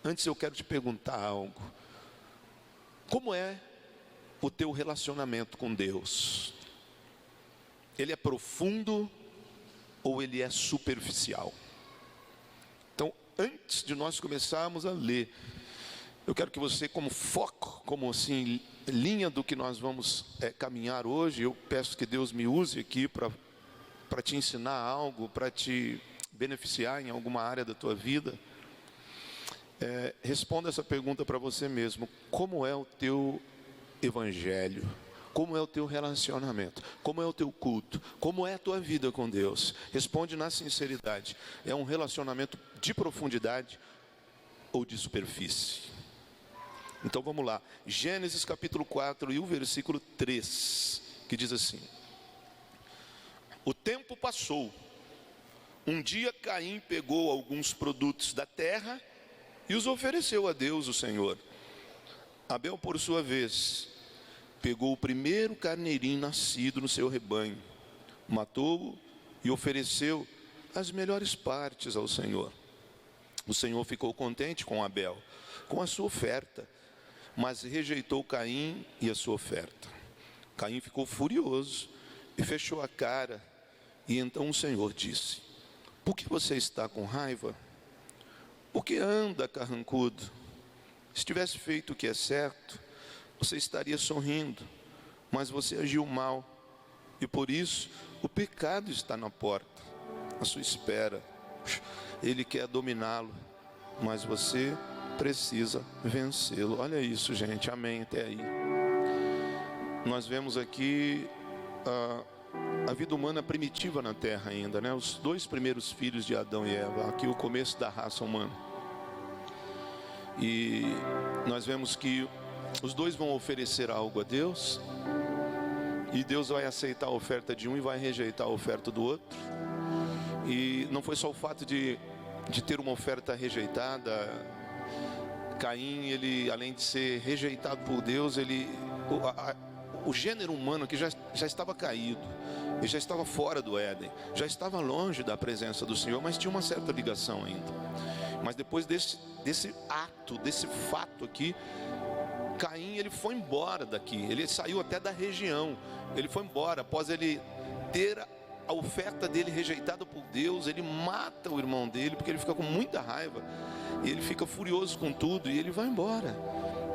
Antes eu quero te perguntar algo. Como é o teu relacionamento com Deus? Ele é profundo ou ele é superficial? Então, antes de nós começarmos a ler, eu quero que você, como foco, como assim, linha do que nós vamos caminhar hoje, eu peço que Deus me use aqui para te ensinar algo, para te beneficiar em alguma área da tua vida. Responda essa pergunta para você mesmo: como é o teu evangelho? Como é o teu relacionamento? Como é o teu culto? Como é a tua vida com Deus? Responde na sinceridade. É um relacionamento de profundidade ou de superfície? Então vamos lá. Gênesis capítulo 4 e o versículo 3, que diz assim: o tempo passou. Um dia Caim pegou alguns produtos da terra e os ofereceu a Deus, o Senhor. Abel, por sua vez, pegou o primeiro carneirinho nascido no seu rebanho, matou-o e ofereceu as melhores partes ao Senhor. O Senhor ficou contente com Abel, com a sua oferta, mas rejeitou Caim e a sua oferta. Caim ficou furioso e fechou a cara. E então o Senhor disse: por que você está com raiva? Por que anda carrancudo? Se tivesse feito o que é certo, você estaria sorrindo, mas você agiu mal, e por isso o pecado está na porta, à sua espera. Ele quer dominá-lo, mas você precisa vencê-lo. Olha isso, gente, amém, até aí. Nós vemos aqui a vida humana primitiva na terra ainda, né? Os dois primeiros filhos de Adão e Eva, aqui o começo da raça humana. E nós vemos que os dois vão oferecer algo a Deus, e Deus vai aceitar a oferta de um e vai rejeitar a oferta do outro. E não foi só o fato de ter uma oferta rejeitada. Caim, ele, além de ser rejeitado por Deus, o gênero humano que já estava caído, ele já estava fora do Éden, já estava longe da presença do Senhor, mas tinha uma certa ligação ainda. Mas depois desse ato, desse fato aqui, Caim, ele foi embora daqui, ele saiu até da região, ele foi embora. Após ele ter a oferta dele rejeitada por Deus, ele mata o irmão dele, porque ele fica com muita raiva, e ele fica furioso com tudo, e ele vai embora.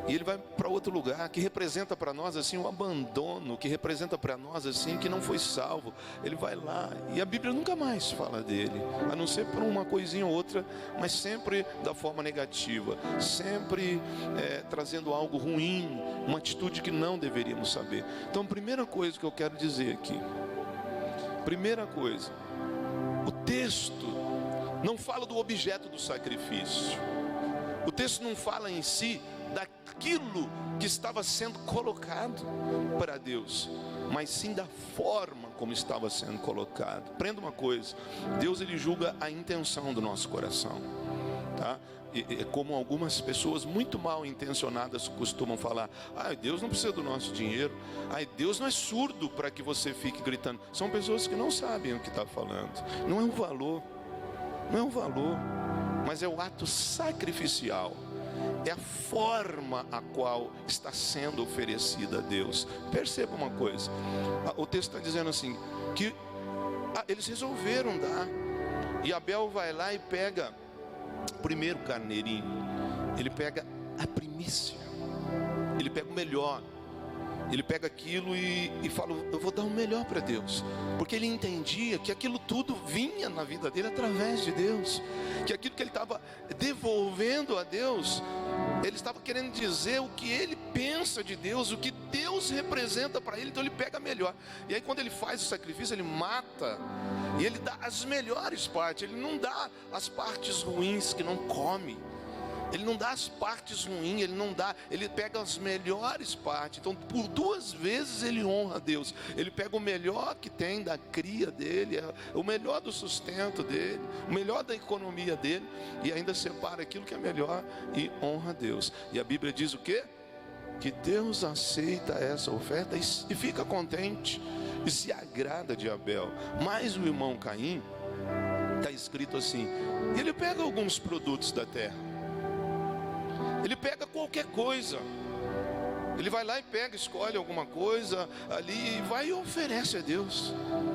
E ele vai para outro lugar, que representa para nós assim um abandono, que representa para nós assim que não foi salvo. Ele vai lá, e a Bíblia nunca mais fala dele, a não ser por uma coisinha ou outra, mas sempre da forma negativa, sempre trazendo algo ruim, uma atitude que não deveríamos saber. Então, primeira coisa que eu quero dizer aqui, primeira coisa, o texto não fala do objeto do sacrifício. O texto não fala em si daquilo que estava sendo colocado para Deus, mas sim da forma como estava sendo colocado. Aprenda uma coisa: Deus, ele julga a intenção do nosso coração, tá? E como algumas pessoas muito mal intencionadas costumam falar: Deus não precisa do nosso dinheiro, Deus não é surdo para que você fique gritando. São pessoas que não sabem o que está falando. Não é um valor, não é um valor, mas é o ato sacrificial, é a forma a qual está sendo oferecida a Deus. Perceba uma coisa, o texto está dizendo assim, que eles resolveram dar, e Abel vai lá e pega o primeiro carneirinho, ele pega a primícia, ele pega o melhor, ele pega aquilo e fala: eu vou dar o melhor para Deus, porque ele entendia que aquilo tudo vinha na vida dele através de Deus, que aquilo que ele estava devolvendo a Deus, ele estava querendo dizer o que ele pensa de Deus, o que Deus representa para ele. Então ele pega melhor, e aí quando ele faz o sacrifício, ele mata, e ele dá as melhores partes. Ele não dá as partes ruins que não come, ele não dá as partes ruins, ele pega as melhores partes. Então por duas vezes ele honra a Deus. Ele pega o melhor que tem da cria dele, o melhor do sustento dele, o melhor da economia dele, e ainda separa aquilo que é melhor e honra a Deus. E a Bíblia diz o quê? Que Deus aceita essa oferta e fica contente e se agrada de Abel. Mas o irmão Caim, está escrito assim, ele pega alguns produtos da terra, Ele pega qualquer coisa. Ele vai lá e pega, escolhe alguma coisa ali, vai e oferece a Deus.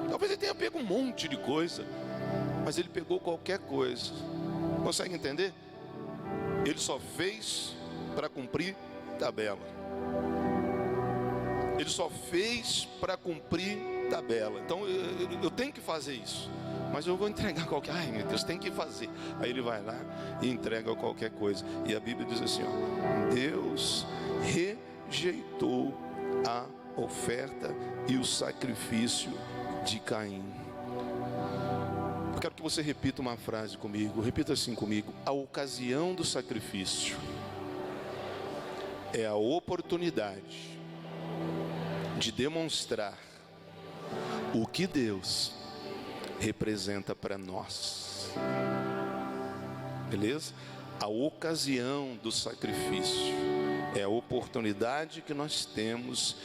Talvez ele tenha pego um monte de coisa, mas ele pegou qualquer coisa. Consegue entender? Ele só fez para cumprir tabela. Ele só fez para cumprir tabela. Então eu tenho que fazer isso, mas eu vou entregar qualquer... Ai meu Deus, tem que fazer. Aí ele vai lá e entrega qualquer coisa. E a Bíblia diz assim, ó, Deus rejeitou a oferta e o sacrifício de Caim. Eu quero que você repita uma frase comigo. Repita assim comigo: a ocasião do sacrifício é a oportunidade de demonstrar o que Deus representa para nós. Beleza? A ocasião do sacrifício é a oportunidade que nós temos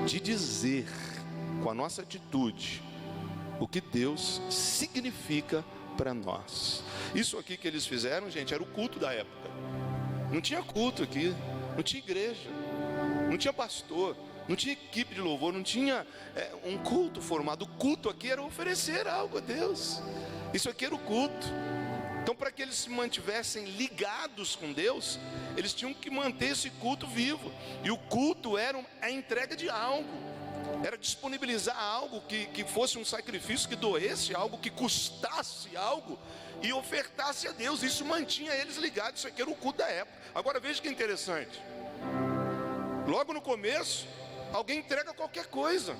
de dizer com a nossa atitude o que Deus significa para nós. Isso aqui que eles fizeram, gente, era o culto da época. Não tinha culto aqui, não tinha igreja, não tinha pastor, não tinha equipe de louvor, não tinha um culto formado. O culto aqui era oferecer algo a Deus. Isso aqui era o culto. Então, para que eles se mantivessem ligados com Deus, eles tinham que manter esse culto vivo. E o culto era a entrega de algo, era disponibilizar algo que fosse um sacrifício, que doesse algo, que custasse algo e ofertasse a Deus. Isso mantinha eles ligados. Isso aqui era o culto da época. Agora veja que interessante. Logo no começo, alguém entrega qualquer coisa.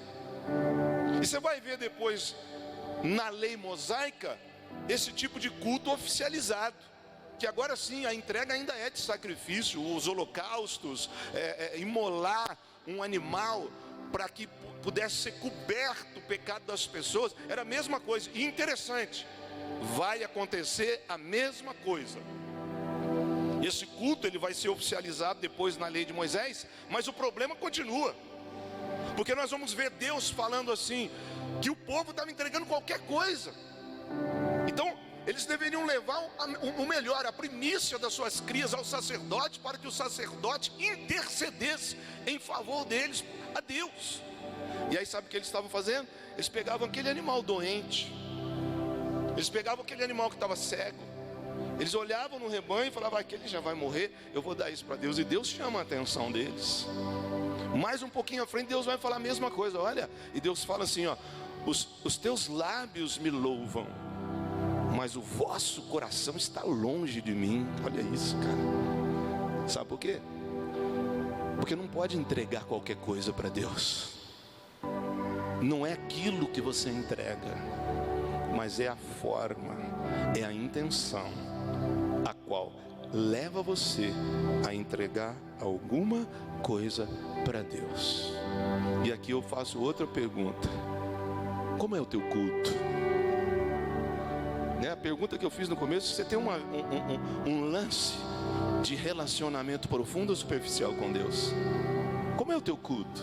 E você vai ver depois na lei mosaica esse tipo de culto oficializado, que agora sim a entrega ainda é de sacrifício. Os holocaustos, imolar um animal para que pudesse ser coberto o pecado das pessoas, era a mesma coisa. E interessante, vai acontecer a mesma coisa. Esse culto ele vai ser oficializado depois na lei de Moisés, mas o problema continua, porque nós vamos ver Deus falando assim, que o povo estava entregando qualquer coisa. Então eles deveriam levar o melhor, a primícia das suas crias ao sacerdote, para que o sacerdote intercedesse em favor deles a Deus. E aí sabe o que eles estavam fazendo? Eles pegavam aquele animal doente, eles pegavam aquele animal que estava cego, eles olhavam no rebanho e falavam, aquele já vai morrer, eu vou dar isso para Deus. E Deus chama a atenção deles. Mais um pouquinho à frente, Deus vai falar a mesma coisa. Olha, e Deus fala assim, ó, os teus lábios me louvam, mas o vosso coração está longe de mim. Olha isso, cara. Sabe por quê? Porque não pode entregar qualquer coisa para Deus. Não é aquilo que você entrega, mas é a forma, é a intenção, a qual leva você a entregar alguma coisa para Deus. E aqui eu faço outra pergunta: como é o teu culto? A pergunta que eu fiz no começo: você tem um lance de relacionamento profundo ou superficial com Deus? Como é o teu culto?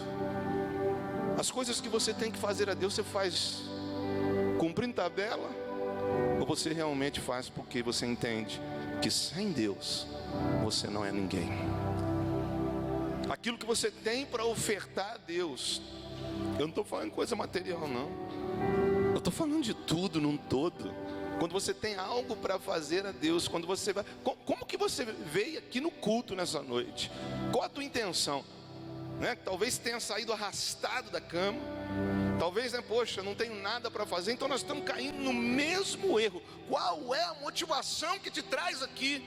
As coisas que você tem que fazer a Deus, você faz cumprindo tabela? Ou você realmente faz porque você entende que sem Deus você não é ninguém? Aquilo que você tem para ofertar a Deus, eu não estou falando de coisa material não, eu estou falando de tudo num todo. Quando você tem algo para fazer a Deus, quando você vai, como que você veio aqui no culto nessa noite? Qual a tua intenção? Talvez tenha saído arrastado da cama, talvez, poxa, não tenho nada para fazer. Então nós estamos caindo no mesmo erro. Qual é a motivação que te traz aqui?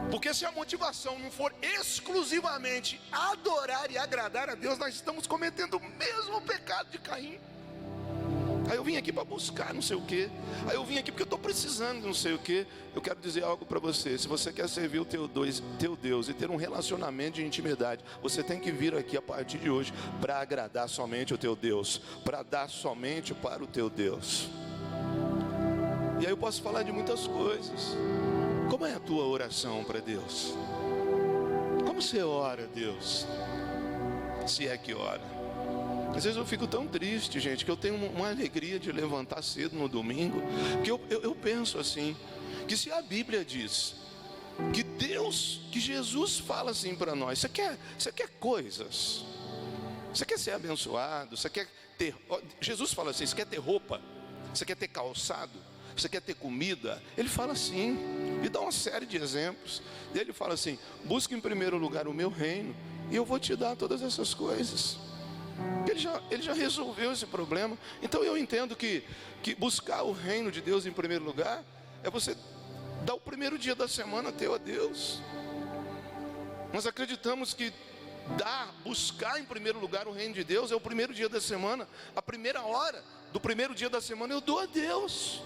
Porque se a motivação não for exclusivamente adorar e agradar a Deus, nós estamos cometendo o mesmo pecado de Caim. Aí eu vim aqui para buscar não sei o que, aí eu vim aqui porque eu estou precisando de não sei o que. Eu quero dizer algo para você: se você quer servir o teu Deus e ter um relacionamento de intimidade, você tem que vir aqui a partir de hoje para agradar somente o teu Deus, para dar somente para o teu Deus. E aí eu posso falar de muitas coisas. Como é a tua oração para Deus? Como você ora a Deus? Se é que ora. Às vezes eu fico tão triste, gente, que eu tenho uma alegria de levantar cedo no domingo, que eu penso assim, que se a Bíblia diz que Jesus fala assim para nós: você quer coisas? Você quer ser abençoado? Você quer ter... Jesus fala assim: você quer ter roupa? Você quer ter calçado? Você quer ter comida? Ele fala assim, e dá uma série de exemplos. Ele fala assim: busque em primeiro lugar o meu reino, e eu vou te dar todas essas coisas. Ele já resolveu esse problema. Então eu entendo que buscar o reino de Deus em primeiro lugar é você dar o primeiro dia da semana teu a Deus. Nós acreditamos que buscar em primeiro lugar o reino de Deus é o primeiro dia da semana. A primeira hora do primeiro dia da semana eu dou a Deus.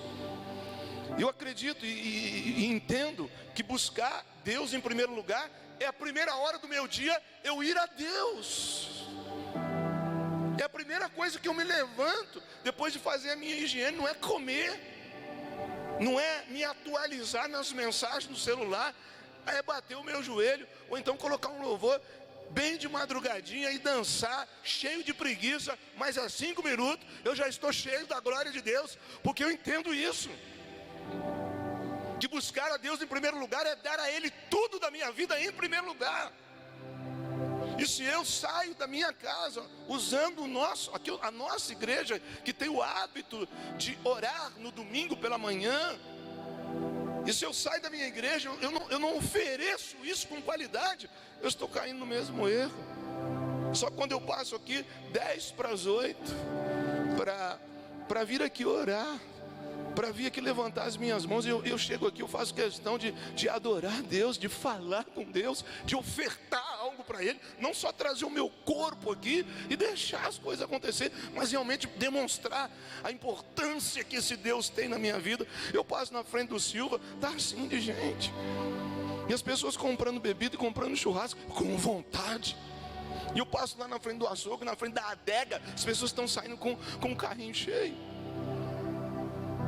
Eu acredito e entendo que buscar Deus em primeiro lugar é a primeira hora do meu dia eu ir a Deus. É a primeira coisa que eu me levanto depois de fazer a minha higiene. Não é comer, não é me atualizar nas mensagens no celular, é bater o meu joelho, ou então colocar um louvor bem de madrugadinha e dançar, cheio de preguiça, mas a 5 minutos eu já estou cheio da glória de Deus, porque eu entendo isso, que buscar a Deus em primeiro lugar é dar a Ele tudo da minha vida em primeiro lugar. E se eu saio da minha casa usando a nossa igreja, que tem o hábito de orar no domingo pela manhã, e se eu saio da minha igreja, eu não ofereço isso com qualidade, eu estou caindo no mesmo erro. Só quando eu passo aqui 7:50 para vir aqui orar, para vir aqui levantar as minhas mãos, eu chego aqui, eu faço questão de adorar Deus, de falar com Deus, de ofertar algo para Ele, não só trazer o meu corpo aqui e deixar as coisas acontecer, mas realmente demonstrar a importância que esse Deus tem na minha vida. Eu passo na frente do Silva, tá assim de gente, e as pessoas comprando bebida e comprando churrasco com vontade. E eu passo lá na frente do açougue, na frente da adega, as pessoas estão saindo com um carrinho cheio.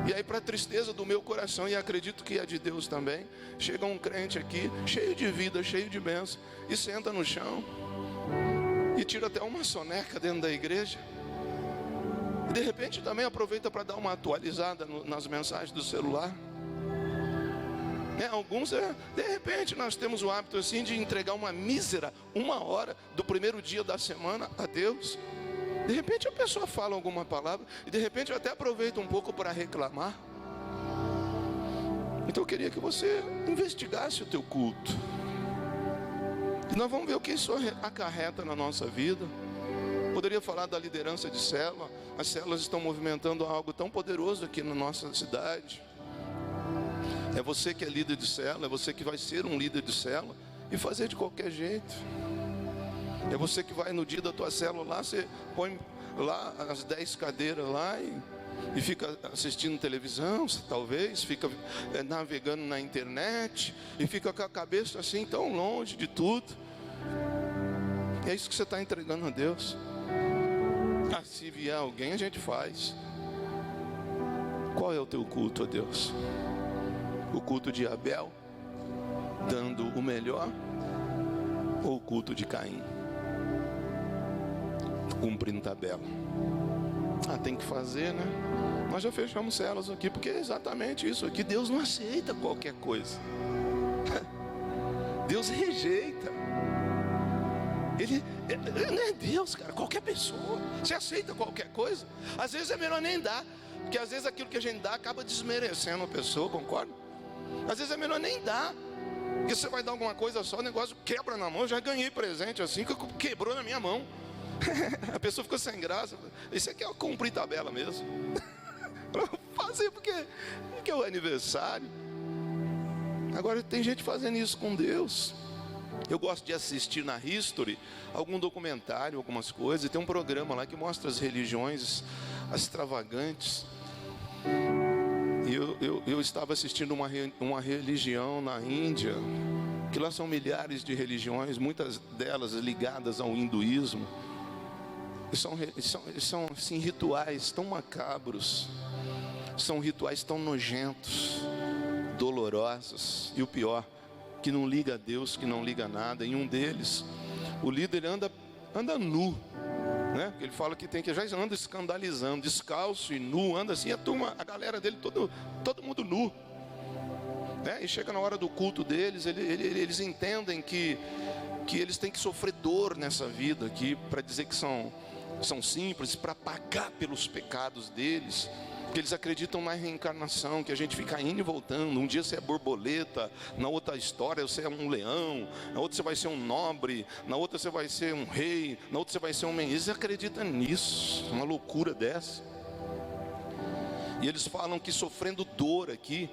E aí, para tristeza do meu coração, e acredito que é de Deus também, chega um crente aqui, cheio de vida, cheio de bênção, e senta no chão, e tira até uma soneca dentro da igreja. E de repente também aproveita para dar uma atualizada nas mensagens do celular. Alguns, de repente, nós temos o hábito assim de entregar uma mísera 1 hora do primeiro dia da semana a Deus. De repente a pessoa fala alguma palavra, e de repente eu até aproveito um pouco para reclamar. Então eu queria que você investigasse o teu culto. E nós vamos ver o que isso acarreta na nossa vida. Poderia falar da liderança de célula. As células estão movimentando algo tão poderoso aqui na nossa cidade. É você que é líder de célula, é você que vai ser um líder de célula e fazer de qualquer jeito. É você que vai no dia da tua célula lá, você põe lá as 10 cadeiras lá e fica assistindo televisão, talvez, fica navegando na internet e fica com a cabeça assim tão longe de tudo. É isso que você está entregando a Deus. Se vier alguém, a gente faz. Qual é o teu culto a Deus? O culto de Abel, dando o melhor, ou o culto de Caim, cumprindo tabela? Tem que fazer, né? Nós já fechamos células aqui, porque é exatamente isso aqui. Deus não aceita qualquer coisa. Deus rejeita. Ele não é Deus, cara, qualquer pessoa. Você aceita qualquer coisa? Às vezes é melhor nem dar, porque às vezes aquilo que a gente dá acaba desmerecendo a pessoa, concorda? Às vezes é melhor nem dar, porque você vai dar alguma coisa só, o negócio quebra na mão. Eu já ganhei presente assim, que quebrou na minha mão. A pessoa ficou sem graça. Isso aqui é cumprir tabela mesmo. Fazer porque é o aniversário. Agora tem gente fazendo isso com Deus. Eu gosto de assistir na History algum documentário, algumas coisas, e tem um programa lá que mostra as religiões extravagantes. E eu estava assistindo uma religião na Índia, que lá são milhares de religiões, muitas delas ligadas ao hinduísmo. E são assim, rituais tão macabros, são rituais tão nojentos, dolorosos, e o pior, que não liga a Deus, que não liga a nada. Em um deles, o líder anda nu, né? Ele fala que já anda escandalizando, descalço e nu, anda assim, a galera dele, todo mundo nu. E chega na hora do culto deles, eles entendem que eles têm que sofrer dor nessa vida aqui, para dizer que são simples, para pagar pelos pecados deles. Porque eles acreditam na reencarnação, que a gente fica indo e voltando. Um dia você é borboleta, na outra história você é um leão, na outra você vai ser um nobre, na outra você vai ser um rei, na outra você vai ser um menino. Eles acreditam nisso, uma loucura dessa. E eles falam que sofrendo dor aqui,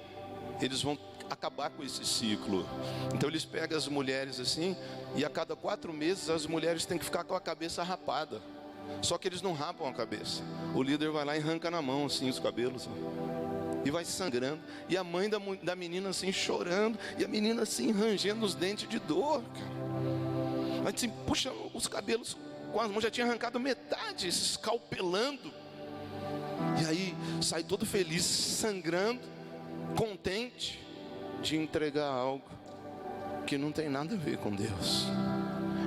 eles vão acabar com esse ciclo. Então eles pegam as mulheres assim, e a cada 4 meses as mulheres têm que ficar com a cabeça rapada. Só que eles não rapam a cabeça. O líder vai lá e arranca na mão assim os cabelos, e vai sangrando. E a mãe da menina assim chorando, e a menina assim rangendo os dentes de dor, aí assim, puxando os cabelos com as mãos, já tinha arrancado metade, escalpelando. E aí sai todo feliz, sangrando, contente de entregar algo que não tem nada a ver com Deus.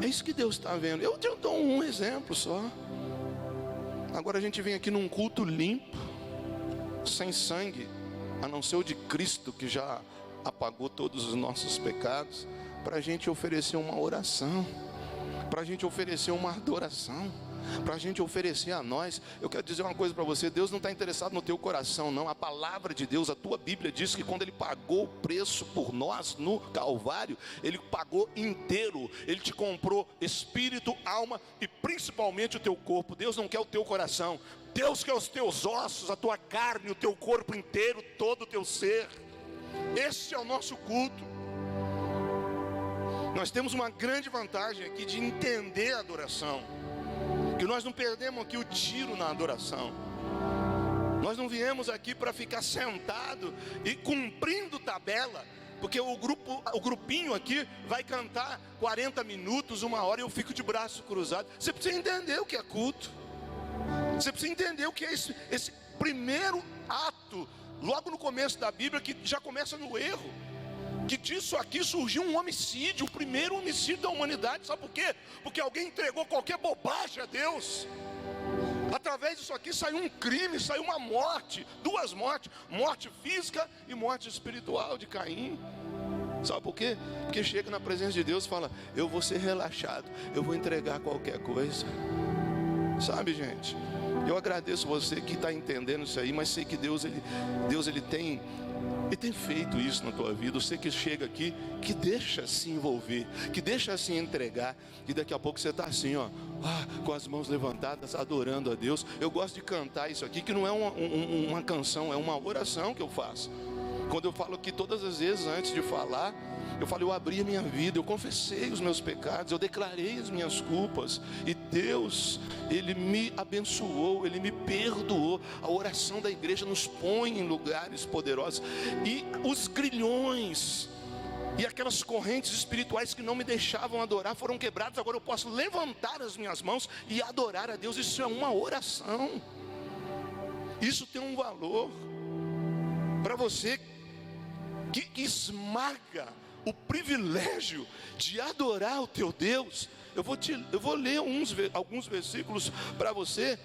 É isso que Deus está vendo. Eu dou um exemplo só. Agora a gente vem aqui num culto limpo, sem sangue, a não ser o de Cristo, que já apagou todos os nossos pecados, para a gente oferecer uma oração, para a gente oferecer uma adoração, para a gente oferecer a nós. Eu quero dizer uma coisa para você: Deus não está interessado no teu coração, não. A palavra de Deus, a tua Bíblia diz que quando Ele pagou o preço por nós no Calvário, Ele pagou inteiro. Ele te comprou espírito, alma e principalmente o teu corpo. Deus não quer o teu coração, Deus quer os teus ossos, a tua carne, o teu corpo inteiro, todo o teu ser. Esse é o nosso culto. Nós temos uma grande vantagem aqui de entender a adoração, que nós não perdemos aqui o tiro na adoração. Nós não viemos aqui para ficar sentado e cumprindo tabela, porque o grupinho aqui vai cantar 40 minutos, 1 hora, e eu fico de braço cruzado. Você precisa entender o que é culto. Você precisa entender o que é esse primeiro ato, logo no começo da Bíblia, que já começa no erro. Que disso aqui surgiu um homicídio, o primeiro homicídio da humanidade. Sabe por quê? Porque alguém entregou qualquer bobagem a Deus. Através disso aqui saiu um crime, saiu uma morte, 2 mortes, morte física e morte espiritual de Caim. Sabe por quê? Porque chega na presença de Deus e fala: eu vou ser relaxado, eu vou entregar qualquer coisa. Sabe, gente, eu agradeço você que está entendendo isso aí, mas sei que Deus ele tem feito isso na tua vida. Você que chega aqui, que deixa se envolver, que deixa se entregar, e daqui a pouco você está assim, com as mãos levantadas, adorando a Deus. Eu gosto de cantar isso aqui, que não é uma canção, é uma oração que eu faço. Quando eu falo aqui, todas as vezes antes de falar, eu falo: eu abri a minha vida, eu confessei os meus pecados, eu declarei as minhas culpas, e Deus, Ele me abençoou, Ele me perdoou. A oração da igreja nos põe em lugares poderosos, e os grilhões e aquelas correntes espirituais que não me deixavam adorar foram quebradas. Agora eu posso levantar as minhas mãos e adorar a Deus. Isso é uma oração, isso tem um valor para você que esmaga o privilégio de adorar o teu Deus. Eu vou ler alguns versículos para você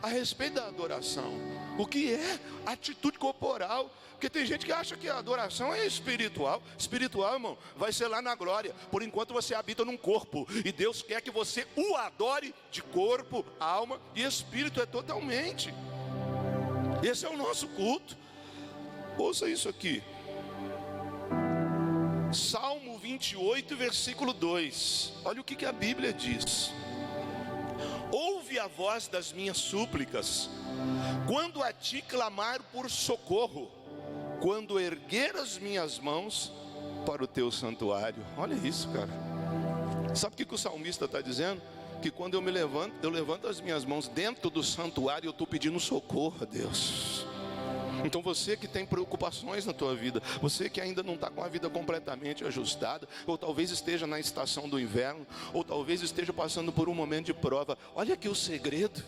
a respeito da adoração. O que é atitude corporal? Porque tem gente que acha que a adoração é espiritual. Espiritual, irmão, vai ser lá na glória. Por enquanto você habita num corpo, e Deus quer que você o adore de corpo, alma e espírito. É totalmente. Esse é o nosso culto. Ouça isso aqui. Salmo 28, versículo 2. Olha o que a Bíblia diz: ouve a voz das minhas súplicas, quando a ti clamar por socorro, quando erguer as minhas mãos para o teu santuário. Olha isso, cara. Sabe o que o salmista está dizendo? Que quando eu levanto as minhas mãos dentro do santuário, eu estou pedindo socorro a Deus. Então você que tem preocupações na tua vida, você que ainda não está com a vida completamente ajustada, ou talvez esteja na estação do inverno, ou talvez esteja passando por um momento de prova, olha aqui o segredo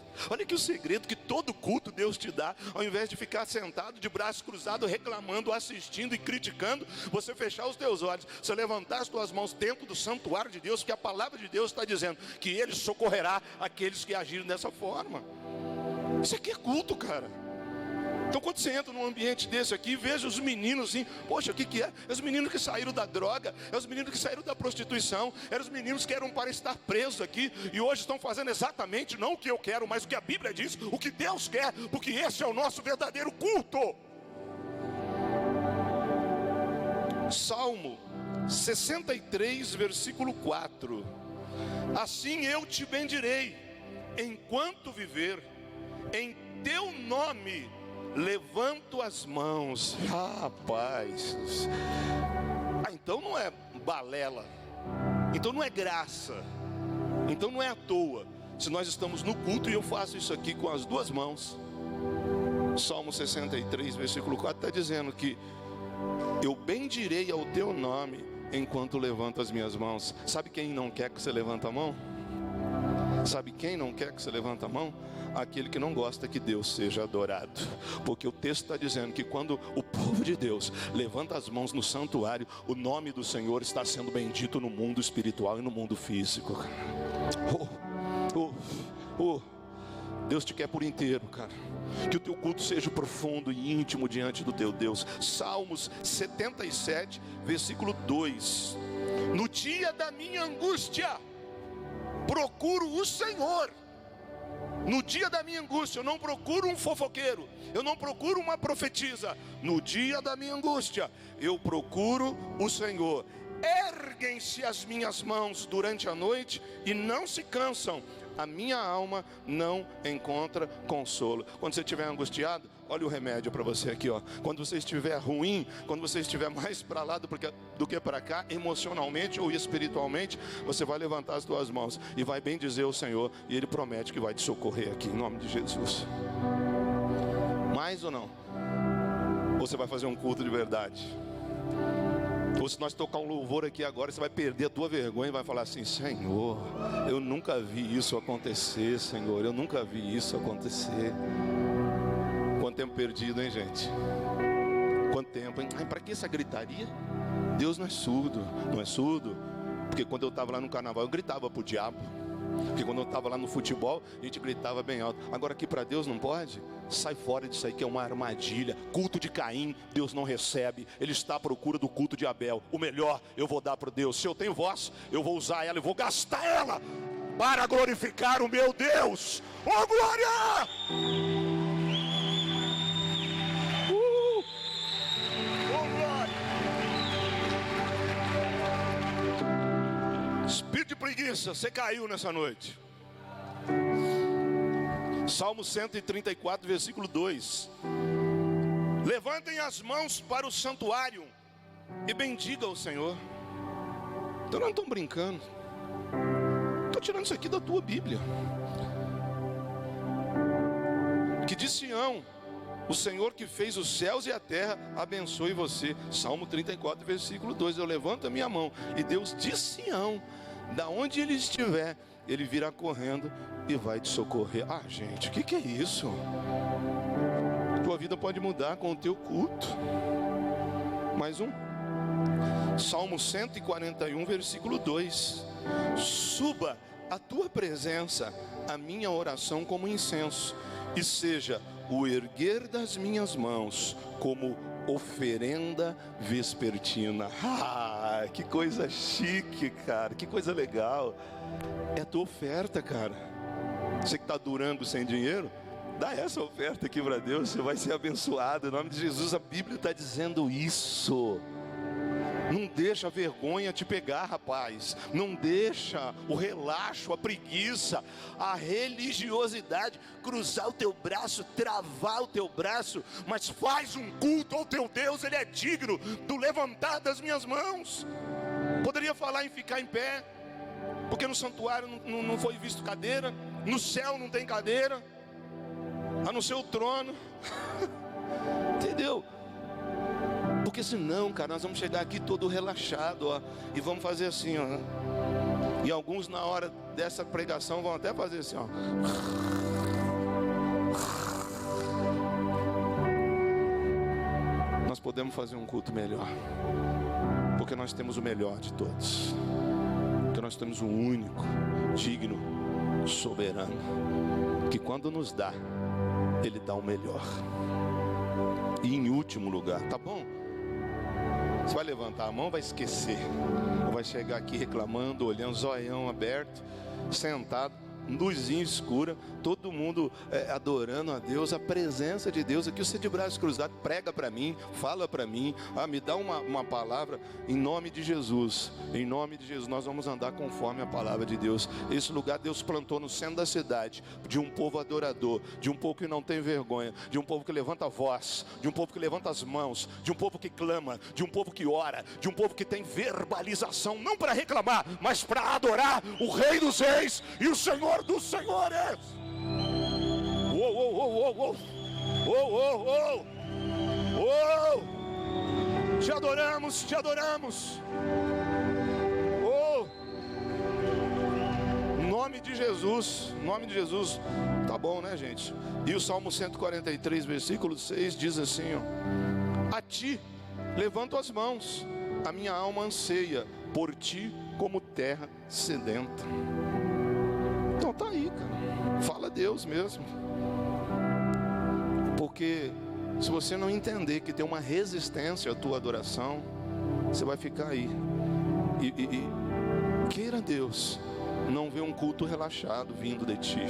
que todo culto Deus te dá. Ao invés de ficar sentado de braço cruzado, reclamando, assistindo e criticando, você fechar os teus olhos, você levantar as tuas mãos dentro do santuário de Deus, que a palavra de Deus está dizendo que Ele socorrerá aqueles que agirem dessa forma. Isso aqui é culto, cara. Então quando você entra num ambiente desse aqui, veja os meninos assim, poxa, o que é? É os meninos que saíram da droga, é os meninos que saíram da prostituição, eram os meninos que eram para estar presos aqui, e hoje estão fazendo exatamente não o que eu quero, mas o que a Bíblia diz, o que Deus quer, porque esse é o nosso verdadeiro culto. Salmo 63, versículo 4. Assim eu te bendirei, enquanto viver, em teu nome levanto as mãos. Rapaz, então não é balela, então não é graça, então não é à toa. Se nós estamos no culto e eu faço isso aqui com as duas mãos, Salmo 63, versículo 4 está dizendo que eu bendirei ao teu nome enquanto levanto as minhas mãos. Sabe quem não quer que você levante a mão? Sabe quem não quer que você levante a mão? Aquele que não gosta que Deus seja adorado. Porque o texto está dizendo que quando o povo de Deus levanta as mãos no santuário, o nome do Senhor está sendo bendito no mundo espiritual e no mundo físico. Deus te quer por inteiro, cara. Que o teu culto seja profundo e íntimo diante do teu Deus. Salmos 77, versículo 2. No dia da minha angústia, procuro o Senhor. No dia da minha angústia, eu não procuro um fofoqueiro, eu não procuro uma profetisa. No dia da minha angústia, eu procuro o Senhor. Erguem-se as minhas mãos durante a noite e não se cansam. A minha alma não encontra consolo. Quando você estiver angustiado, olha o remédio para você aqui, ó. Quando você estiver ruim, quando você estiver mais para lá do que para cá, emocionalmente ou espiritualmente, você vai levantar as duas mãos e vai bendizer o Senhor, e Ele promete que vai te socorrer aqui, em nome de Jesus. Mais ou não? Ou você vai fazer um culto de verdade? Ou se nós tocar um louvor aqui agora, você vai perder a tua vergonha e vai falar assim: Senhor, eu nunca vi isso acontecer, Senhor, eu nunca vi isso acontecer. Quanto tempo perdido, hein, gente? Quanto tempo, hein? Para que essa gritaria? Deus não é surdo, não é surdo. Porque quando eu estava lá no carnaval, eu gritava pro diabo. Porque quando eu estava lá no futebol, a gente gritava bem alto. Agora aqui para Deus não pode? Sai fora disso aí que é uma armadilha. Culto de Caim, Deus não recebe. Ele está à procura do culto de Abel. O melhor eu vou dar para Deus. Se eu tenho voz, eu vou usar ela, eu vou gastar ela para glorificar o meu Deus. Oh, glória! Espírito de preguiça, você caiu nessa noite. Salmo 134, versículo 2. Levantem as mãos para o santuário e bendiga o Senhor. Então não estão brincando. Estou tirando isso aqui da tua Bíblia. Que de Sião, o Senhor que fez os céus e a terra abençoe você. Salmo 34, versículo 2. Eu levanto a minha mão e Deus de Sião, da onde ele estiver, ele virá correndo e vai te socorrer. Ah, gente, o que é isso? Tua vida pode mudar com o teu culto. Mais um. Salmo 141, versículo 2. Suba a tua presença, a minha oração como incenso, e seja o erguer das minhas mãos como oferenda vespertina. Ah, que coisa chique, cara, que coisa legal. É a tua oferta, cara. Você que está durando sem dinheiro, dá essa oferta aqui para Deus, você vai ser abençoado em nome de Jesus. A Bíblia está dizendo isso. Não deixa a vergonha te pegar, rapaz. Não deixa o relaxo, a preguiça, a religiosidade cruzar o teu braço, travar o teu braço. Mas faz um culto ao teu Deus, Ele é digno do levantar das minhas mãos. Poderia falar em ficar em pé, porque no santuário não foi visto cadeira. No céu não tem cadeira, a não ser o trono. Entendeu? Porque senão, cara, nós vamos chegar aqui todo relaxado, ó, e vamos fazer assim, ó. E alguns na hora dessa pregação vão até fazer assim, ó. Nós podemos fazer um culto melhor, porque nós temos o melhor de todos. Porque nós temos o único, digno, soberano, que quando nos dá, Ele dá o melhor. E em último lugar, tá bom? Você vai levantar a mão, vai esquecer. Ou vai chegar aqui reclamando, olhando, zoião aberto, sentado, luzinha escura, todo mundo adorando a Deus, a presença de Deus. Aqui você de braços cruzados, prega para mim, fala para mim, me dá uma palavra em nome de Jesus. Em nome de Jesus nós vamos andar conforme a palavra de Deus. Esse lugar Deus plantou no centro da cidade, de um povo adorador, de um povo que não tem vergonha, de um povo que levanta a voz, de um povo que levanta as mãos, de um povo que clama, de um povo que ora, de um povo que tem verbalização, não para reclamar, mas para adorar o Rei dos Reis e o Senhor dos Senhores. Uou, uou, uou, uou, uou. Uou, uou, uou. Uou. Te adoramos, te adoramos. Uou. Em nome de Jesus, em nome de Jesus. Tá bom, né, gente? E o Salmo 143, versículo 6 diz assim, ó: a ti levanto as mãos, a minha alma anseia por ti como terra sedenta. Então tá aí, cara. Fala a Deus mesmo. Porque se você não entender que tem uma resistência à tua adoração, você vai ficar aí. E queira Deus não ver um culto relaxado vindo de ti.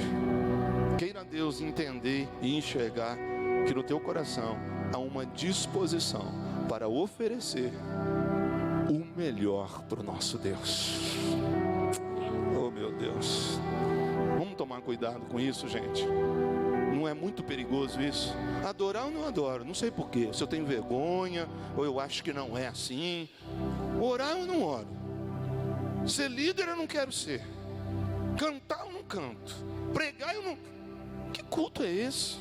Queira Deus entender e enxergar que no teu coração há uma disposição para oferecer o melhor para o nosso Deus. Oh, meu Deus. Vamos tomar cuidado com isso, gente. Não é muito perigoso isso? Adorar ou não adoro? Não sei porquê. Se eu tenho vergonha, ou eu acho que não é assim. Orar ou não oro? Ser líder eu não quero ser. Cantar eu não canto. Pregar eu não... Que culto é esse?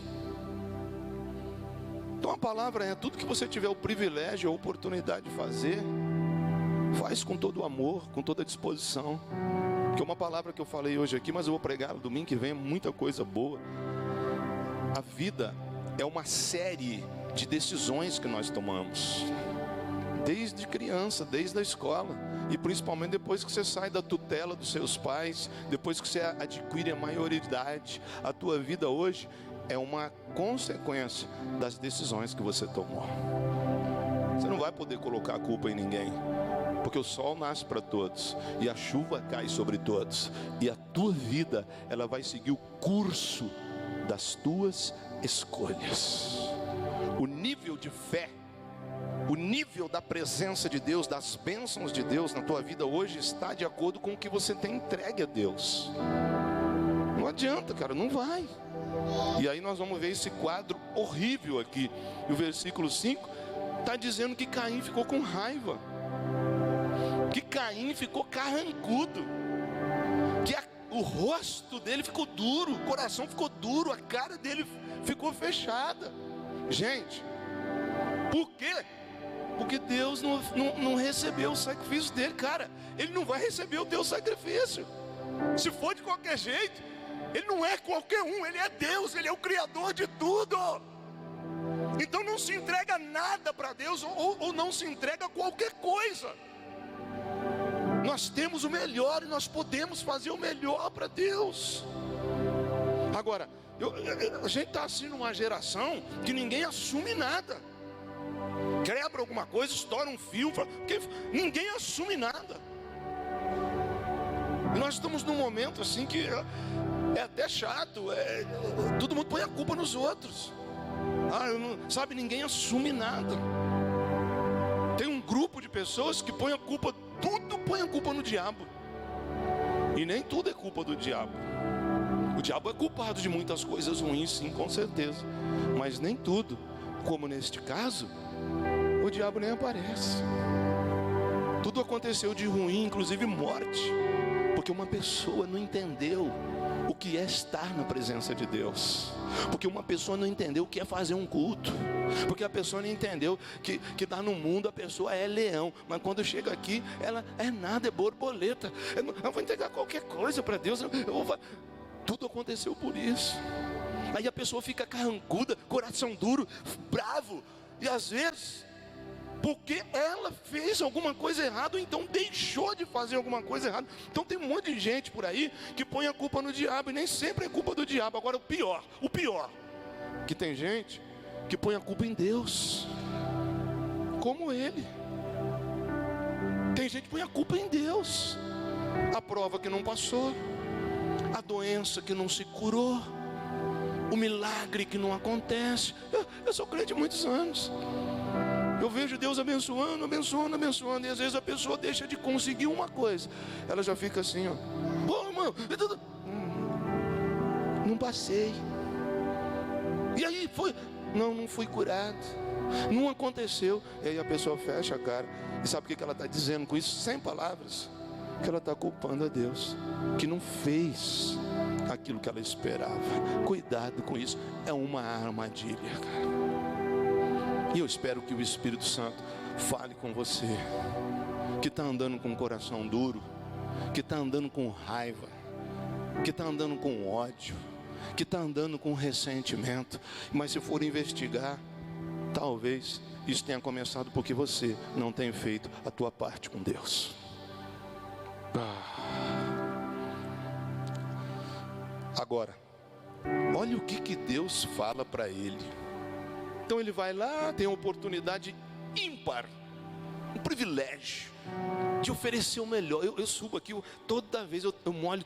Então a palavra é: tudo que você tiver o privilégio, a oportunidade de fazer, faz com todo o amor, com toda a disposição. Que é uma palavra que eu falei hoje aqui, mas eu vou pregar no domingo que vem, muita coisa boa. A vida é uma série de decisões que nós tomamos, desde criança, desde a escola, e principalmente depois que você sai da tutela dos seus pais, depois que você adquire a maioridade. A tua vida hoje é uma consequência das decisões que você tomou. Você não vai poder colocar a culpa em ninguém, porque o sol nasce para todos e a chuva cai sobre todos, e a tua vida, ela vai seguir o curso das tuas escolhas. O nível de fé, o nível da presença de Deus, das bênçãos de Deus na tua vida hoje está de acordo com o que você tem entregue a Deus. Não adianta, cara, não vai. E aí nós vamos ver esse quadro horrível aqui. E o versículo 5 está dizendo que Caim ficou com raiva, que Caim ficou carrancudo, que o rosto dele ficou duro, o coração ficou duro, a cara dele ficou fechada. Gente, por quê? Porque Deus não recebeu o sacrifício dele. Cara, ele não vai receber o teu sacrifício. Se for de qualquer jeito, ele não é qualquer um, ele é Deus, ele é o Criador de tudo. Então não se entrega nada para Deus, ou não se entrega qualquer coisa. Nós temos o melhor e nós podemos fazer o melhor para Deus. Agora, a gente está assim numa geração que ninguém assume nada. Quebra alguma coisa, estoura um fio, porque ninguém assume nada. E nós estamos num momento assim que é até chato, todo mundo põe a culpa nos outros. Sabe, ninguém assume nada. Tem um grupo de pessoas que põe a culpa, tudo põe a culpa no diabo. E nem tudo é culpa do diabo. O diabo é culpado de muitas coisas ruins, sim, com certeza. Mas nem tudo, como neste caso, o diabo nem aparece. Tudo aconteceu de ruim, inclusive morte, porque uma pessoa não entendeu o que é estar na presença de Deus, porque uma pessoa não entendeu o que é fazer um culto, porque a pessoa não entendeu que lá no mundo a pessoa é leão, mas quando chega aqui ela é nada, é borboleta. Eu vou entregar qualquer coisa para Deus. Tudo aconteceu por isso. Aí a pessoa fica carrancuda, coração duro, bravo, e às vezes porque ela fez alguma coisa errada, ou então deixou de fazer alguma coisa errada. Então tem um monte de gente por aí que põe a culpa no diabo, e nem sempre é culpa do diabo. Agora o pior, que tem gente que põe a culpa em Deus, como ele. Tem gente que põe a culpa em Deus. A prova que não passou, a doença que não se curou, o milagre que não acontece. Eu sou crente há muitos anos. Eu vejo Deus abençoando, abençoando, abençoando. E às vezes a pessoa deixa de conseguir uma coisa, ela já fica assim, ó. Pô, irmão, não passei. E aí foi, não fui curado, não aconteceu. E aí a pessoa fecha a cara. E sabe o que ela está dizendo com isso? Sem palavras. Que ela está culpando a Deus, que não fez aquilo que ela esperava. Cuidado com isso, é uma armadilha, cara. E eu espero que o Espírito Santo fale com você, que está andando com o coração duro, que está andando com raiva, que está andando com ódio, que está andando com ressentimento. Mas se for investigar, talvez isso tenha começado porque você não tem feito a tua parte com Deus. Agora, olha o que Deus fala para ele. Então ele vai lá, tem uma oportunidade ímpar, um privilégio de oferecer o melhor. Eu subo aqui, toda vez eu molho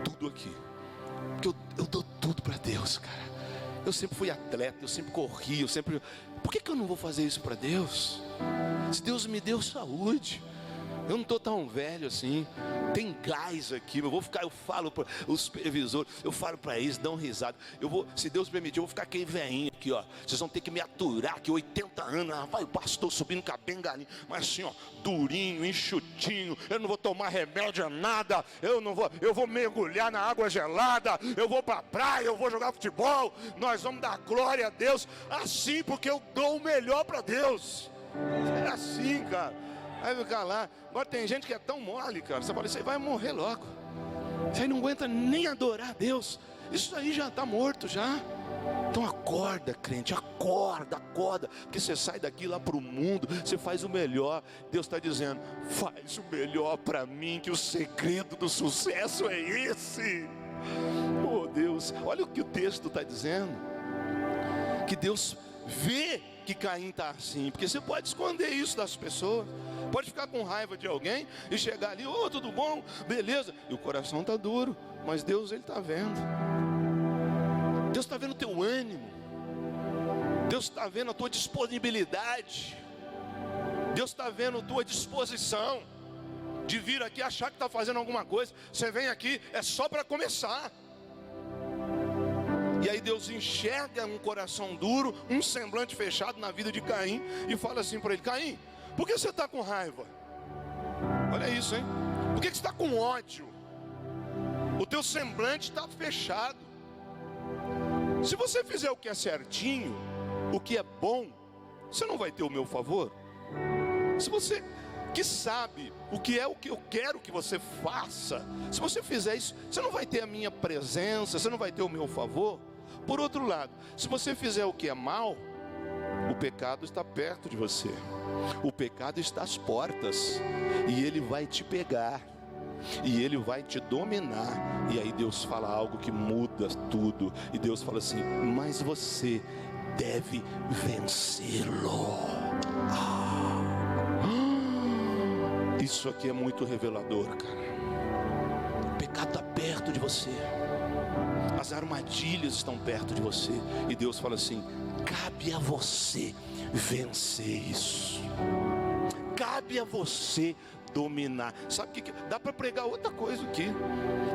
tudo aqui, porque eu dou tudo para Deus, cara. Eu sempre fui atleta, eu sempre corri, por que eu não vou fazer isso para Deus? Se Deus me deu saúde, eu não estou tão velho assim, tem gás aqui, eu falo para o supervisor, eu falo para eles, dão risada. Se Deus permitir, eu vou ficar aquele velhinho aqui, ó. Vocês vão ter que me aturar aqui, 80 anos, vai o pastor subindo com a bengalinha, mas assim, ó, durinho, enxutinho, eu não vou tomar remédio a nada, eu vou mergulhar na água gelada, eu vou para a praia, eu vou jogar futebol, nós vamos dar glória a Deus, assim, porque eu dou o melhor para Deus. É assim, cara. Aí ficar lá. Agora tem gente que é tão mole, cara. Você fala, você vai morrer logo. Você não aguenta nem adorar a Deus. Isso aí já está morto já. Então acorda, crente, acorda. Porque você sai daqui lá para o mundo, você faz o melhor. Deus está dizendo, faz o melhor para mim, que o segredo do sucesso é esse. Oh Deus, olha o que o texto está dizendo. Que Deus vê que Caim está assim, porque você pode esconder isso das pessoas, pode ficar com raiva de alguém e chegar ali, tudo bom, beleza, e o coração está duro, mas Deus, Ele está vendo. Deus está vendo o teu ânimo, Deus está vendo a tua disponibilidade, Deus está vendo a tua disposição de vir aqui achar que está fazendo alguma coisa. Você vem aqui, é só para começar. E aí Deus enxerga um coração duro, um semblante fechado na vida de Caim e fala assim para ele, Caim, por que você está com raiva? Olha isso, hein? Por que você está com ódio? O teu semblante está fechado. Se você fizer o que é certinho, o que é bom, você não vai ter o meu favor. Se você que sabe o que eu quero que você faça, se você fizer isso, você não vai ter a minha presença, você não vai ter o meu favor. Por outro lado, se você fizer o que é mal, o pecado está perto de você, o pecado está às portas, e ele vai te pegar, e ele vai te dominar. E aí Deus fala algo que muda tudo, e Deus fala assim, mas você deve vencê-lo. Isso aqui é muito revelador, cara. O pecado está perto de você, as armadilhas estão perto de você, e Deus fala assim, cabe a você vencer isso, cabe a você dominar. Sabe o que dá para pregar outra coisa aqui?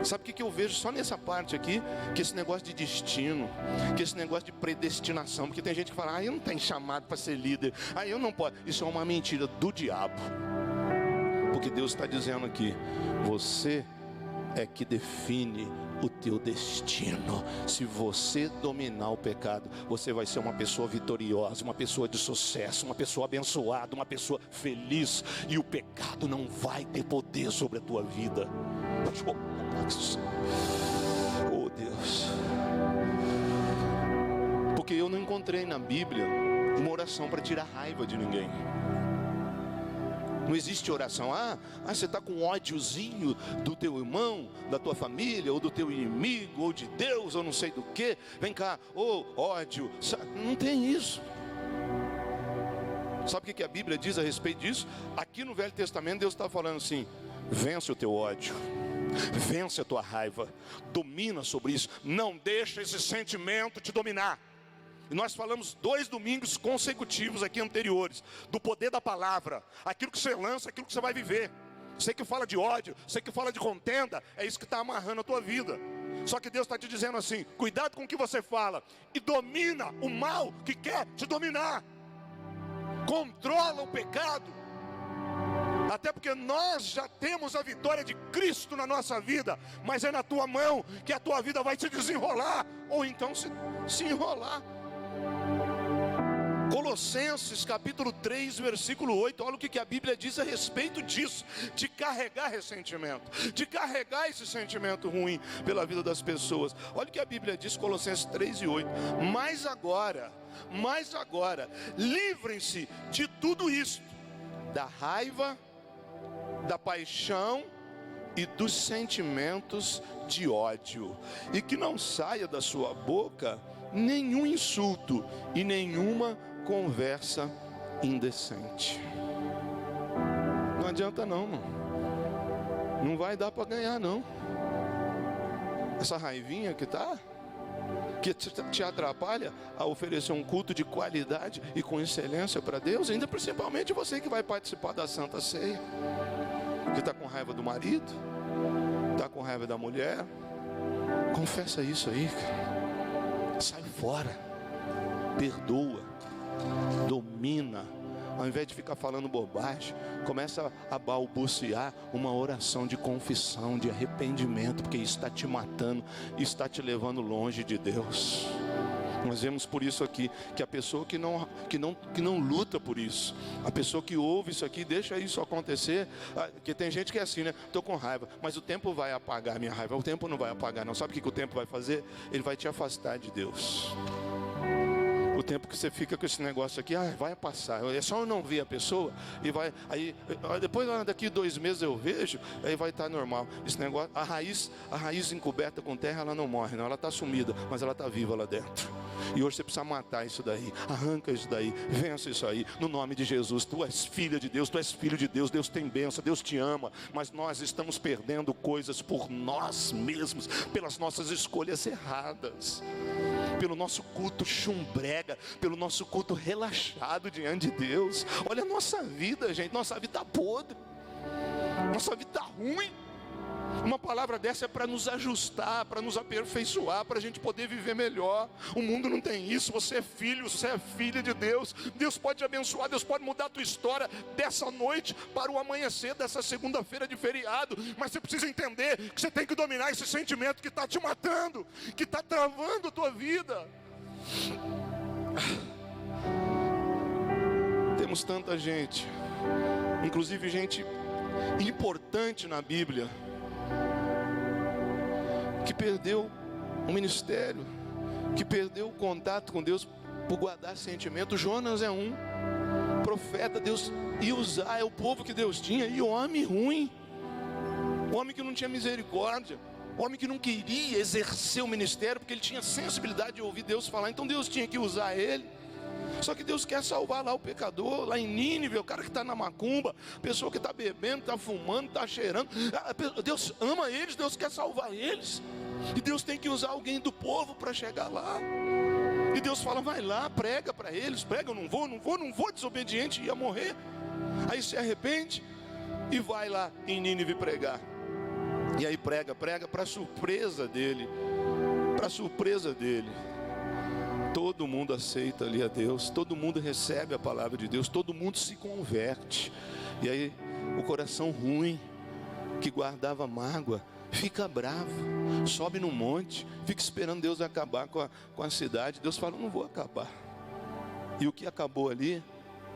Sabe o que eu vejo só nessa parte aqui? Que esse negócio de destino, que esse negócio de predestinação, porque tem gente que fala, eu não tenho chamado para ser líder, eu não posso. Isso é uma mentira do diabo, porque Deus está dizendo aqui, você é que define o teu destino. Se você dominar o pecado, você vai ser uma pessoa vitoriosa, uma pessoa de sucesso, uma pessoa abençoada, uma pessoa feliz, e o pecado não vai ter poder sobre a tua vida. Oh Deus, porque eu não encontrei na Bíblia uma oração para tirar raiva de ninguém. Não existe oração. Você está com ódiozinho do teu irmão, da tua família, ou do teu inimigo, ou de Deus, ou não sei do que. Vem cá, ódio. Não tem isso. Sabe o que a Bíblia diz a respeito disso? Aqui no Velho Testamento Deus está falando assim: vence o teu ódio, vence a tua raiva, domina sobre isso, não deixa esse sentimento te dominar. E nós falamos 2 domingos consecutivos aqui anteriores, do poder da palavra, aquilo que você lança, aquilo que você vai viver. Você que fala de ódio, você que fala de contenda, é isso que está amarrando a tua vida. Só que Deus está te dizendo assim: cuidado com o que você fala, e domina o mal que quer te dominar. Controla o pecado. Até porque nós já temos a vitória de Cristo na nossa vida, mas é na tua mão que a tua vida vai se desenrolar, ou então se enrolar. Colossenses capítulo 3, versículo 8, olha o que a Bíblia diz a respeito disso, de carregar ressentimento, de carregar esse sentimento ruim pela vida das pessoas. Olha o que a Bíblia diz, Colossenses 3 e 8, mas agora, livrem-se de tudo isso, da raiva, da paixão e dos sentimentos de ódio, e que não saia da sua boca nenhum insulto e nenhuma conversa indecente. Não adianta não, mano. Não vai dar para ganhar não. Essa raivinha que te atrapalha a oferecer um culto de qualidade e com excelência para Deus, ainda principalmente você que vai participar da Santa Ceia, que está com raiva do marido, está com raiva da mulher. Confessa isso aí, cara. Sai fora, perdoa, domina. Ao invés de ficar falando bobagem, começa a balbuciar uma oração de confissão, de arrependimento, porque isso está te matando, está te levando longe de Deus. Nós vemos por isso aqui, que a pessoa que não luta por isso, a pessoa que ouve isso aqui, deixa isso acontecer, porque tem gente que é assim, né? Estou com raiva, mas o tempo vai apagar a minha raiva. O tempo não vai apagar não. Sabe o que o tempo vai fazer? Ele vai te afastar de Deus. O tempo que você fica com esse negócio aqui, vai passar. É só eu não ver a pessoa e vai. Aí depois daqui 2 meses eu vejo, aí vai estar normal. Esse negócio, a raiz encoberta com terra, ela não morre, não. Ela está sumida, mas ela está viva lá dentro. E hoje você precisa matar isso daí. Arranca isso daí, vença isso aí, no nome de Jesus. Tu és filha de Deus, tu és filho de Deus. Deus tem bênção, Deus te ama. Mas nós estamos perdendo coisas por nós mesmos, pelas nossas escolhas erradas, pelo nosso culto chumbrega, pelo nosso culto relaxado diante de Deus. Olha a nossa vida, gente. Nossa vida está podre, nossa vida está ruim. Uma palavra dessa é para nos ajustar, para nos aperfeiçoar, para a gente poder viver melhor. O mundo não tem isso. Você é filho, você é filha de Deus. Deus pode te abençoar, Deus pode mudar a tua história dessa noite para o amanhecer dessa segunda-feira de feriado. Mas você precisa entender que você tem que dominar esse sentimento que está te matando, que está travando a tua vida. Temos tanta gente, inclusive gente importante na Bíblia, que perdeu o ministério, que perdeu o contato com Deus por guardar sentimento. Jonas é um profeta, Deus ia usar, é o povo que Deus tinha, e o homem ruim, o homem que não tinha misericórdia, o homem que não queria exercer o ministério, porque ele tinha sensibilidade de ouvir Deus falar, então Deus tinha que usar ele. Só que Deus quer salvar lá o pecador, lá em Nínive, o cara que está na macumba, a pessoa que está bebendo, está fumando, está cheirando. Deus ama eles, Deus quer salvar eles. E Deus tem que usar alguém do povo para chegar lá. E Deus fala, vai lá, prega para eles. Prega, eu não vou, desobediente, ia morrer. Aí se arrepende e vai lá em Nínive pregar. E aí prega para surpresa dele. Para surpresa dele, todo mundo aceita ali a Deus, todo mundo recebe a palavra de Deus, todo mundo se converte. E aí o coração ruim, que guardava mágoa, fica bravo, sobe no monte, fica esperando Deus acabar com a cidade. Deus fala, não vou acabar. E o que acabou ali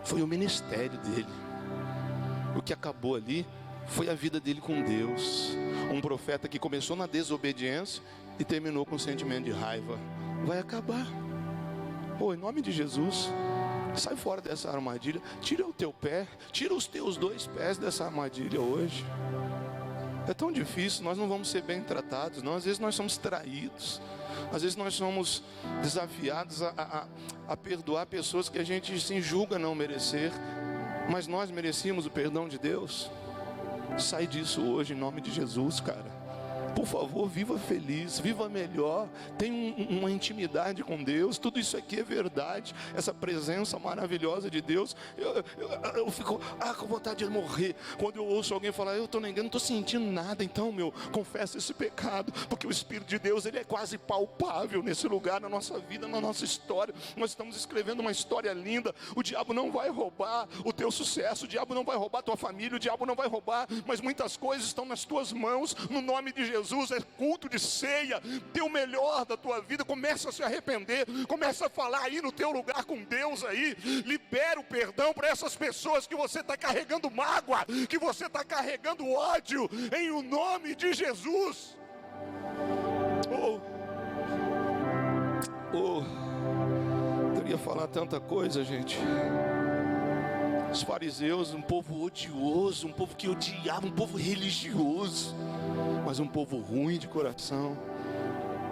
foi o ministério dele. O que acabou ali foi a vida dele com Deus. Um profeta que começou na desobediência e terminou com um sentimento de raiva. Vai acabar. Em nome de Jesus, Sai fora dessa armadilha. Tira o teu pé, tira os teus 2 pés dessa armadilha hoje. É tão difícil, nós não vamos ser bem tratados, não. Às vezes nós somos traídos. Às vezes nós somos desafiados a perdoar pessoas que a gente se julga não merecer. Mas nós merecíamos o perdão de Deus. Sai disso hoje em nome de Jesus, cara. Por favor, viva feliz, viva melhor. Tenha uma intimidade com Deus. Tudo isso aqui é verdade. Essa presença maravilhosa de Deus. Eu fico com vontade de morrer quando eu ouço alguém falar: eu estou negando, não estou sentindo nada. Então, confessa esse pecado, porque o Espírito de Deus, ele é quase palpável nesse lugar, na nossa vida, na nossa história. Nós estamos escrevendo uma história linda. O diabo não vai roubar o teu sucesso, o diabo não vai roubar a tua família, o diabo não vai roubar, mas muitas coisas estão nas tuas mãos. No nome de Jesus, é culto de ceia. Dê o melhor da tua vida. Começa a se arrepender. Começa a falar aí no teu lugar com Deus aí. Libera o perdão para essas pessoas que você está carregando mágoa, que você está carregando ódio, em o nome de Jesus. Eu ia falar tanta coisa, gente. Os fariseus, um povo odioso, um povo que odiava, um povo religioso, mas um povo ruim de coração.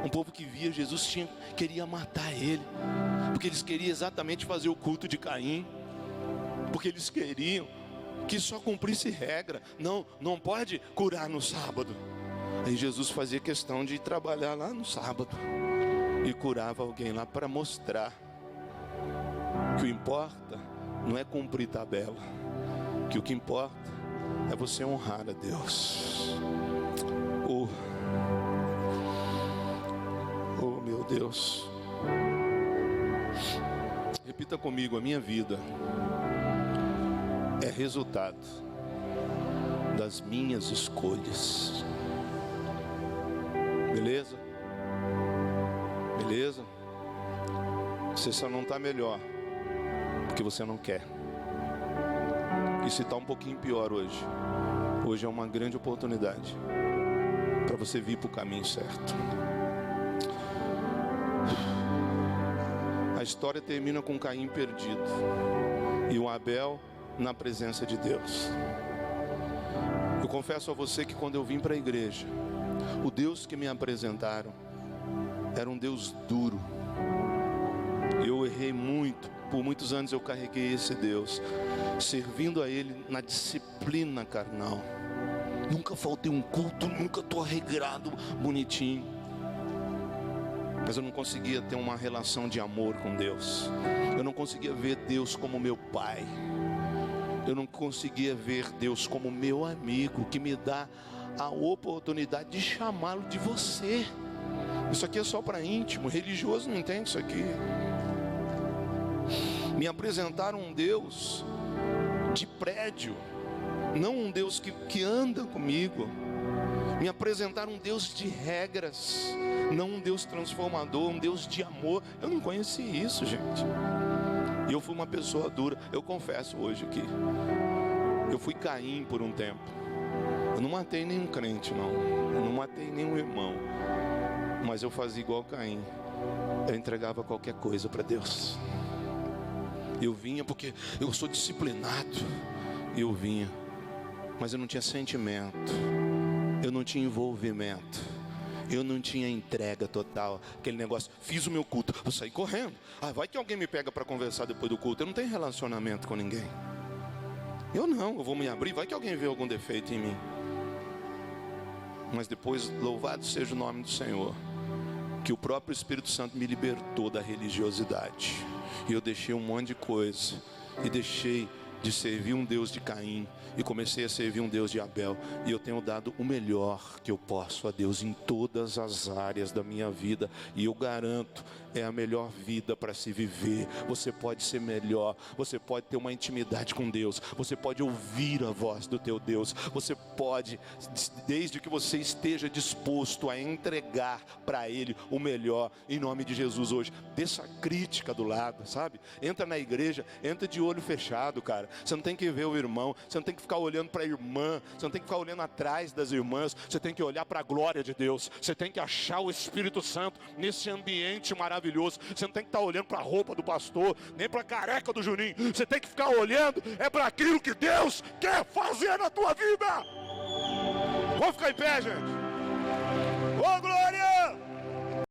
Um povo que via Jesus, queria matar ele, porque eles queriam exatamente fazer o culto de Caim, porque eles queriam que só cumprisse regra. Não pode curar no sábado. Aí Jesus fazia questão de trabalhar lá no sábado e curava alguém lá para mostrar que o importa não é cumprir tabela, que o que importa é você honrar a Deus. Oh meu Deus. Repita comigo: a minha vida é resultado das minhas escolhas. Beleza? Beleza? Você só não está melhor porque você não quer. E se está um pouquinho pior hoje, hoje é uma grande oportunidade para você vir para o caminho certo. A história termina com Caim perdido e o Abel na presença de Deus. Eu confesso a você que quando eu vim para a igreja, o Deus que me apresentaram era um Deus duro. Eu errei muito. Por muitos anos eu carreguei esse Deus, servindo a Ele na disciplina carnal. Nunca faltei um culto, nunca estou arregrado, bonitinho. Mas eu não conseguia ter uma relação de amor com Deus. Eu não conseguia ver Deus como meu pai. Eu não conseguia ver Deus como meu amigo, que me dá a oportunidade de chamá-lo de você. Isso aqui é só para íntimo, religioso não entende isso aqui. Me apresentaram um Deus de prédio, não um Deus que anda comigo. Me apresentaram um Deus de regras, não um Deus transformador, um Deus de amor. Eu não conheci isso, gente. E eu fui uma pessoa dura. Eu confesso hoje aqui, eu fui Caim por um tempo. Eu não matei nenhum crente, não. Eu não matei nenhum irmão. Mas eu fazia igual Caim. Eu entregava qualquer coisa para Deus. Eu vinha porque eu sou disciplinado. Eu vinha, mas eu não tinha sentimento. Eu não tinha envolvimento. Eu não tinha entrega total. Aquele negócio, fiz o meu culto, vou sair correndo. Vai que alguém me pega para conversar depois do culto. Eu não tenho relacionamento com ninguém. Eu vou me abrir, vai que alguém vê algum defeito em mim. Mas depois, louvado seja o nome do Senhor, que o próprio Espírito Santo me libertou da religiosidade. E eu deixei um monte de coisa. E deixei de servir um Deus de Caim e comecei a servir um Deus de Abel. E eu tenho dado o melhor que eu posso a Deus em todas as áreas da minha vida. E eu garanto, é a melhor vida para se viver. Você pode ser melhor, você pode ter uma intimidade com Deus, você pode ouvir a voz do teu Deus, você pode, desde que você esteja disposto a entregar para Ele o melhor, em nome de Jesus hoje. Deixa a crítica do lado, sabe? Entra na igreja, entra de olho fechado, cara. Você não tem que ver o irmão, você não tem que ficar olhando para a irmã, você não tem que ficar olhando atrás das irmãs, você tem que olhar para a glória de Deus. Você tem que achar o Espírito Santo nesse ambiente maravilhoso. Você não tem que estar olhando para a roupa do pastor, nem para a careca do Juninho. Você tem que ficar olhando para aquilo que Deus quer fazer na tua vida. Vamos ficar em pé, gente.